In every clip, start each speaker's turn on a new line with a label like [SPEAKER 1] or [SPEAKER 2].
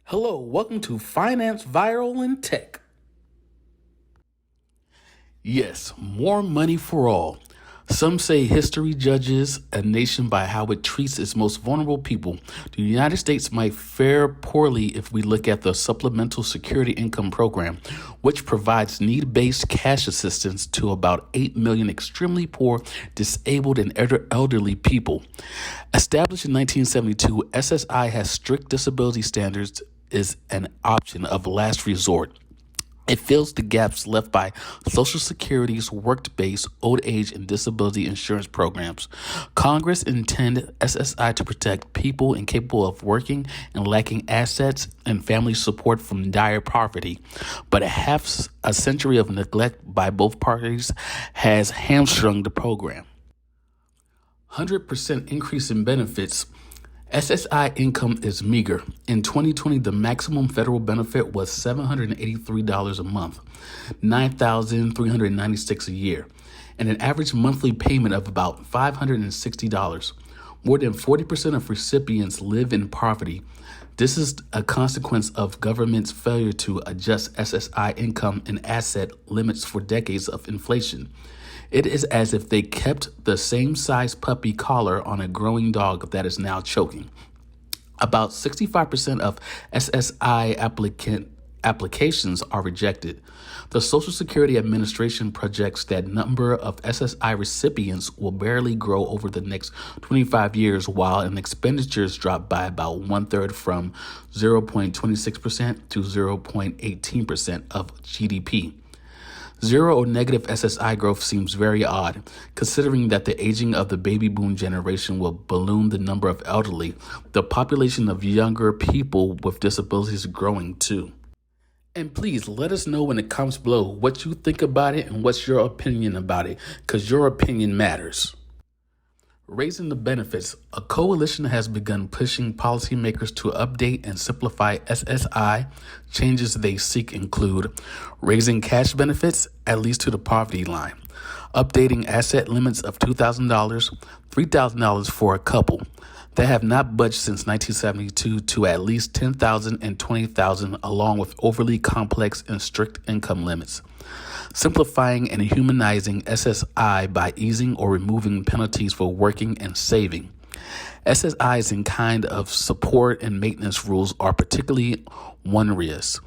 [SPEAKER 1] Hello, welcome to Finance Viral and Tech. Yes, more money for all. Some say history judges a nation by how it treats its most vulnerable people. The United States might fare poorly if we look at the Supplemental Security Income Program, which provides need-based cash assistance to about 8 million extremely poor, disabled, and elderly people. Established in 1972, SSI has strict disability standards is an option of last resort. It fills the gaps left by Social Security's work-based old age and disability insurance programs. Congress intended SSI to protect people incapable of working and lacking assets and family support from dire poverty, but half a century of neglect by both parties has hamstrung the program. 100% increase in benefits. SSI income is meager. In 2020, the maximum federal benefit was $783 a month, $9,396 a year, and an average monthly payment of about $560. More than 40% of recipients live in poverty. This is a consequence of government's failure to adjust SSI income and asset limits for decades of inflation. It is as if they kept the same size puppy collar on a growing dog that is now choking. About 65% of SSI applications are rejected. The Social Security Administration projects that number of SSI recipients will barely grow over the next 25 years, while in expenditures drop by about one-third from 0.26% to 0.18% of GDP. Zero or negative SSI growth seems very odd, considering that the aging of the baby boom generation will balloon the number of elderly. The population of younger people with disabilities is growing too. And please let us know in the comments below what you think about it and what's your opinion about it, because your opinion matters. Raising the benefits. A coalition has begun pushing policymakers to update and simplify SSI. Changes they seek include raising cash benefits at least to the poverty line, updating asset limits of $2,000, $3,000 for a couple that have not budged since 1972 to at least $10,000 and $20,000, along with overly complex and strict income limits. Simplifying and humanizing SSI by easing or removing penalties for working and saving. SSI's in kind of support and maintenance rules are particularly onerous.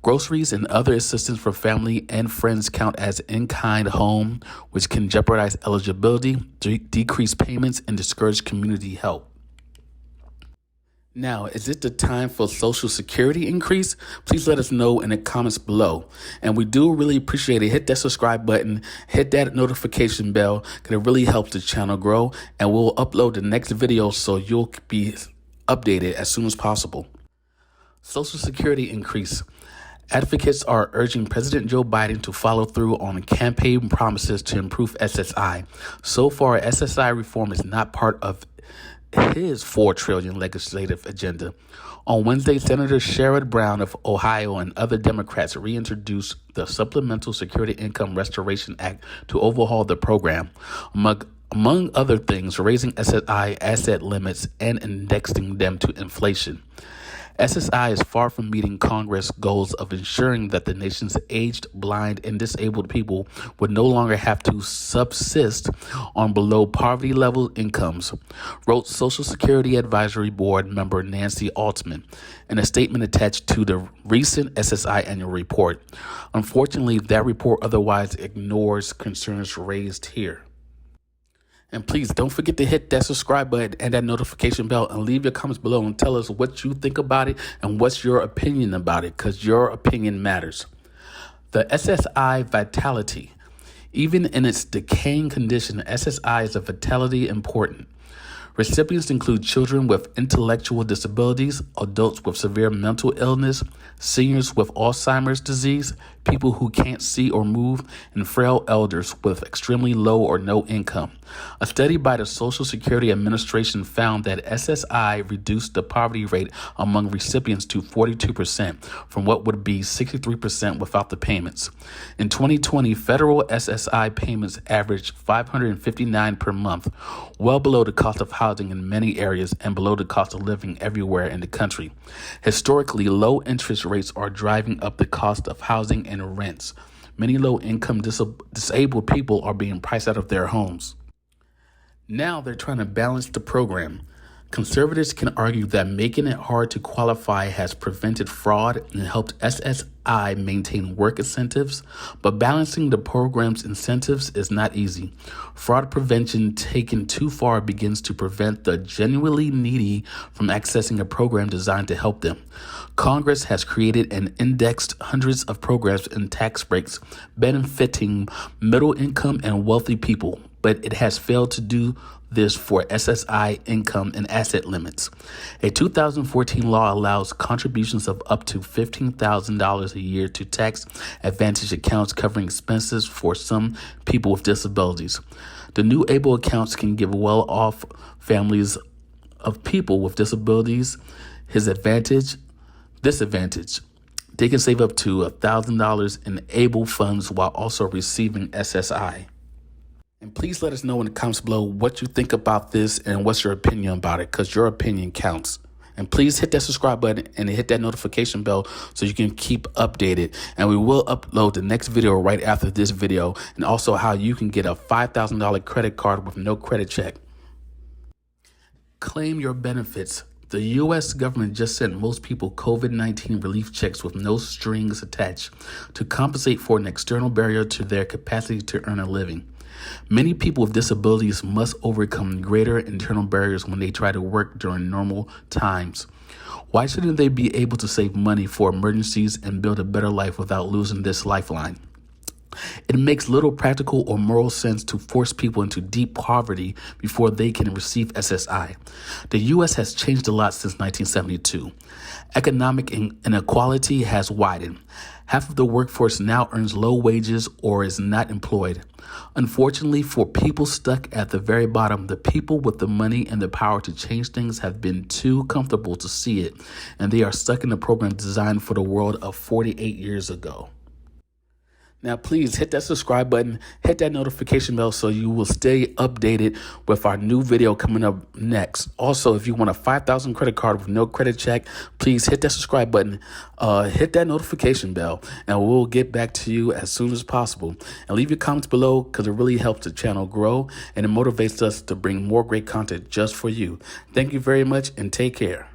[SPEAKER 1] Groceries and other assistance for family and friends count as in-kind home, which can jeopardize eligibility, decrease payments, and discourage community help. Now, is it the time for Social Security increase? Please let us know in the comments below. And we do really appreciate it. Hit that subscribe button, hit that notification bell, because it really helps the channel grow. And we'll upload the next video so you'll be updated as soon as possible. Social Security increase. Advocates are urging President Joe Biden to follow through on campaign promises to improve SSI. So far, SSI reform is not part of his $4 trillion legislative agenda. On Wednesday, Senator Sherrod Brown of Ohio and other Democrats reintroduced the Supplemental Security Income Restoration Act to overhaul the program, among other things, raising SSI asset limits and indexing them to inflation. SSI is far from meeting Congress' goals of ensuring that the nation's aged, blind, and disabled people would no longer have to subsist on below poverty level incomes, wrote Social Security Advisory Board member Nancy Altman in a statement attached to the recent SSI annual report. Unfortunately, that report otherwise ignores concerns raised here. And please don't forget to hit that subscribe button and that notification bell and leave your comments below and tell us what you think about it and what's your opinion about it, because your opinion matters. The SSI vitality. Even in its decaying condition, SSI is a vitality important. Recipients include children with intellectual disabilities, adults with severe mental illness, seniors with Alzheimer's disease, people who can't see or move, and frail elders with extremely low or no income. A study by the Social Security Administration found that SSI reduced the poverty rate among recipients to 42% from what would be 63% without the payments. In 2020, federal SSI payments averaged $559 per month, well below the cost of housing in many areas and below the cost of living everywhere in the country. Historically, low interest rates are driving up the cost of housing and rents. Many low-income disabled people are being priced out of their homes. Now they're trying to balance the program. Conservatives can argue that making it hard to qualify has prevented fraud and helped SSI maintain work incentives, but balancing the program's incentives is not easy. Fraud prevention taken too far begins to prevent the genuinely needy from accessing a program designed to help them. Congress has created and indexed hundreds of programs and tax breaks benefiting middle-income and wealthy people, but it has failed to do this for SSI income and asset limits. A 2014 law allows contributions of up to $15,000 a year to tax advantage accounts covering expenses for some people with disabilities. The new ABLE accounts can give well-off families of people with disabilities disadvantage. They can save up to $1,000 in ABLE funds while also receiving SSI. And please let us know in the comments below what you think about this and what's your opinion about it, because your opinion counts. And please hit that subscribe button and hit that notification bell so you can keep updated. And we will upload the next video right after this video, and also how you can get a $5,000 credit card with no credit check. Claim your benefits. The U.S. government just sent most people COVID-19 relief checks with no strings attached to compensate for an external barrier to their capacity to earn a living. Many people with disabilities must overcome greater internal barriers when they try to work during normal times. Why shouldn't they be able to save money for emergencies and build a better life without losing this lifeline? It makes little practical or moral sense to force people into deep poverty before they can receive SSI. The U.S. has changed a lot since 1972. Economic inequality has widened. Half of the workforce now earns low wages or is not employed. Unfortunately, for people stuck at the very bottom, the people with the money and the power to change things have been too comfortable to see it, and they are stuck in a program designed for the world of 48 years ago. Now, please hit that subscribe button, hit that notification bell so you will stay updated with our new video coming up next. Also, if you want a $5,000 credit card with no credit check, please hit that subscribe button, hit that notification bell, and we'll get back to you as soon as possible. And leave your comments below because it really helps the channel grow and it motivates us to bring more great content just for you. Thank you very much and take care.